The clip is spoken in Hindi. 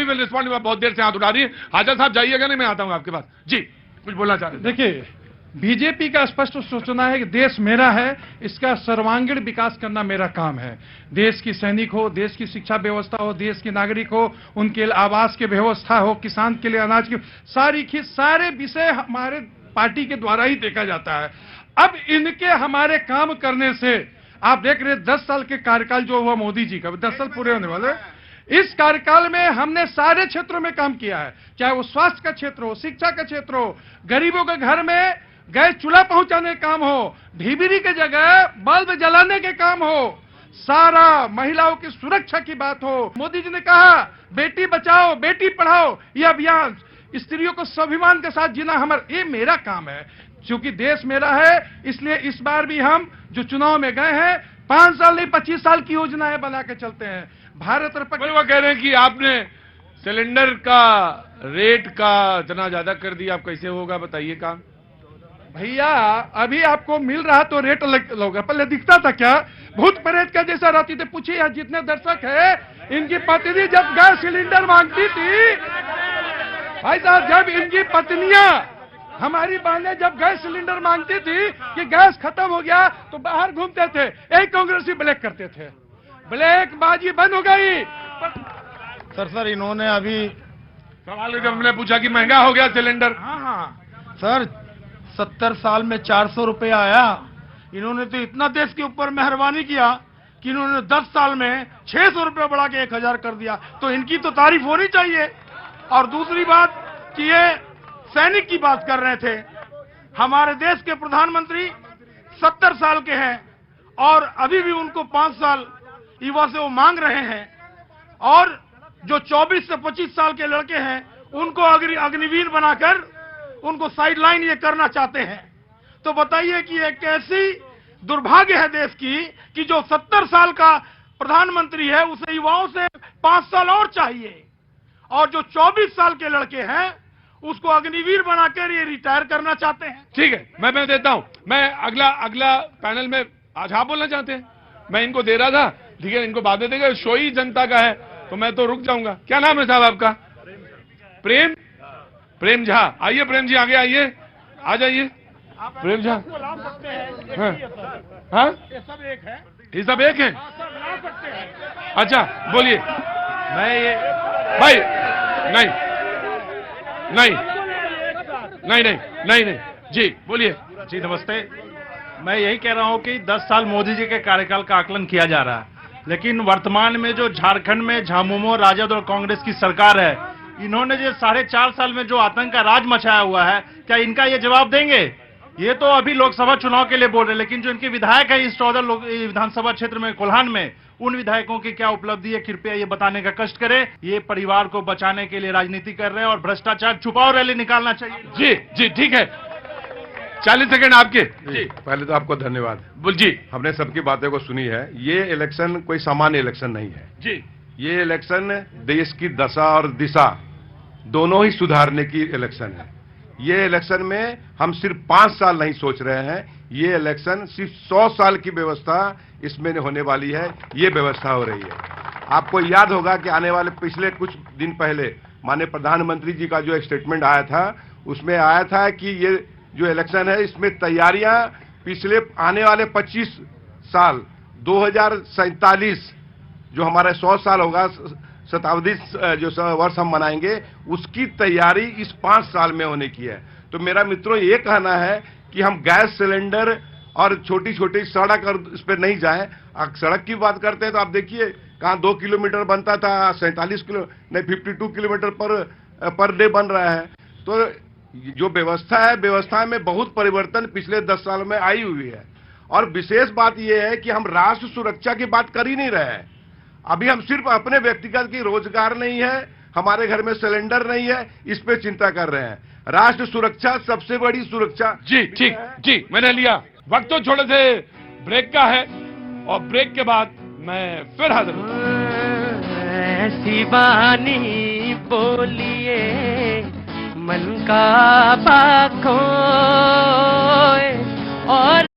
Will respond. बहुत देर से हाथ उठा रही है। हाजर साहब जाइएगा, नहीं मैं आता हूं आपके पास। जी कुछ बोलना चाह रहे थे। देखिए, बीजेपी का स्पष्ट सूचना है कि देश मेरा है, इसका सर्वांगीण विकास करना मेरा काम है। देश की सैनिक हो, देश की शिक्षा व्यवस्था हो, देश के नागरिक हो, उनके लिए आवास की व्यवस्था हो, किसान के लिए अनाज की सारे विषय हमारे पार्टी के द्वारा ही देखा जाता है। अब इनके हमारे काम करने से आप देख रहे 10 साल के कार्यकाल जो हुआ मोदी जी का, 10 साल पूरे होने वाले, इस कार्यकाल में हमने सारे क्षेत्रों में काम किया है, चाहे वो स्वास्थ्य का क्षेत्र हो, शिक्षा का क्षेत्र हो, गरीबों के घर में गैस चूल्हा पहुंचाने का काम हो, ढिबिरी की जगह बल्ब जलाने के काम हो, सारा महिलाओं की सुरक्षा की बात हो। मोदी जी ने कहा बेटी बचाओ बेटी पढ़ाओ, ये अभियान स्त्रियों को स्वाभिमान के साथ जीना ये मेरा काम है। क्योंकि देश मेरा है, इसलिए इस बार भी हम जो चुनाव में गए हैं 5 साल नहीं 25 साल की योजनाएं बना के चलते हैं। भारत और वो कह रहे हैं कि आपने सिलेंडर का रेट का इतना ज्यादा कर दिया, अब कैसे होगा बताइए काम। भैया अभी आपको मिल रहा तो रेट लोगे, पहले दिखता था क्या? भूत प्रेत का जैसा रहती थी। पूछिए यहाँ जितने दर्शक है, इनकी पत्नी जब गैस सिलेंडर मांगती थी, भाई साहब जब इनकी पत्नियां हमारी बहनें जब गैस सिलेंडर मांगती थी कि गैस खत्म हो गया तो बाहर घूमते थे, एक कांग्रेसी ब्लैक करते थे। ब्लैक बाजी बंद हो गई। सर इन्होंने अभी सवाल जब हमने पूछा कि महंगा हो गया सिलेंडर, हाँ सर 70 साल में 400 रुपये आया, इन्होंने तो इतना देश के ऊपर मेहरबानी किया कि इन्होंने 10 साल में 600 रुपये बढ़ा के 1000 कर दिया, तो इनकी तो तारीफ होनी चाहिए। और दूसरी बात कि ये सैनिक की बात कर रहे थे, हमारे देश के प्रधानमंत्री 70 साल के हैं और अभी भी उनको 5 साल युवा से वो मांग रहे हैं, और जो 24 से 25 साल के लड़के हैं उनको अग्निवीर बनाकर उनको साइडलाइन ये करना चाहते हैं। तो बताइए कि ये कैसी दुर्भाग्य है देश की कि जो 70 साल का प्रधानमंत्री है उसे युवाओं से 5 साल और चाहिए, और जो 24 साल के लड़के हैं उसको अग्निवीर बनाकर ये रिटायर करना चाहते हैं। ठीक है, मैं देता हूं। मैं अगला पैनल में आज आप बोलना चाहते हैं, मैं इनको दे रहा था, ठीक है, इनको बाद में देगा। शो ही जनता का है तो मैं तो रुक जाऊंगा। क्या नाम है साहब आपका? प्रेम झा। आइए प्रेम जी, आगे आइए, आ जाइए प्रेम झा। हाँ ये सब एक है, ये सब एक है। अच्छा बोलिए। मैं ये भाई नहीं जी बोलिए। जी नमस्ते। मैं यही कह रहा हूं कि 10 साल मोदी जी के कार्यकाल का आकलन किया जा रहा है, लेकिन वर्तमान में जो झारखंड में झामुमो राजद और कांग्रेस की सरकार है, इन्होंने जो 4.5 साल में जो आतंक का राज मचाया हुआ है, क्या इनका ये जवाब देंगे? ये तो अभी लोकसभा चुनाव के लिए बोल रहे हैं, लेकिन जो इनके विधायक है इस 14 विधानसभा क्षेत्र में कोल्हान में, उन विधायकों की क्या उपलब्धि है, कृपया ये बताने का कष्ट करें। ये परिवार को बचाने के लिए राजनीति कर रहे हैं और भ्रष्टाचार छुपाओ रैली निकालना चाहिए। जी ठीक है, 40 सेकंड आपके। जी पहले तो आपको धन्यवाद। बोल जी। हमने सबकी बातें को सुनी है। ये इलेक्शन कोई सामान्य इलेक्शन नहीं है जी। ये इलेक्शन देश की दशा और दिशा दोनों ही सुधारने की इलेक्शन है। ये इलेक्शन में हम सिर्फ 5 साल नहीं सोच रहे हैं, ये इलेक्शन सिर्फ 100 साल की व्यवस्था इसमें होने वाली है। ये व्यवस्था हो रही है। आपको याद होगा कि आने वाले पिछले कुछ दिन पहले माननीय प्रधानमंत्री जी का जो एक स्टेटमेंट आया था, उसमें आया था कि ये जो इलेक्शन है इसमें तैयारियां पिछले आने वाले 25 साल 2047 जो हमारा 100 साल होगा, शताब्दी जो वर्ष हम मनाएंगे, उसकी तैयारी इस 5 साल में होने की है। तो मेरा मित्रों ये कहना है कि हम गैस सिलेंडर और छोटी छोटी सड़क और इस पर नहीं जाएं। सड़क की बात करते हैं तो आप देखिए कहाँ 2 किलोमीटर बनता था, 47 किलो नहीं 52 किलोमीटर पर डे बन रहा है। तो जो व्यवस्था है, व्यवस्था में बहुत परिवर्तन पिछले 10 साल में आई हुई है। और विशेष बात यह है कि हम राष्ट्र सुरक्षा की बात कर ही नहीं रहे हैं। अभी हम सिर्फ अपने व्यक्तिगत की रोजगार नहीं है, हमारे घर में सिलेंडर नहीं है, इस पे चिंता कर रहे हैं। राष्ट्र सुरक्षा सबसे बड़ी सुरक्षा। जी ठीक जी, मैंने लिया। वक्त तो थोड़े से ब्रेक का है और ब्रेक के बाद मैं फिर हाजिर हूं। ऐसी बानी बोलिए मन का बाखों और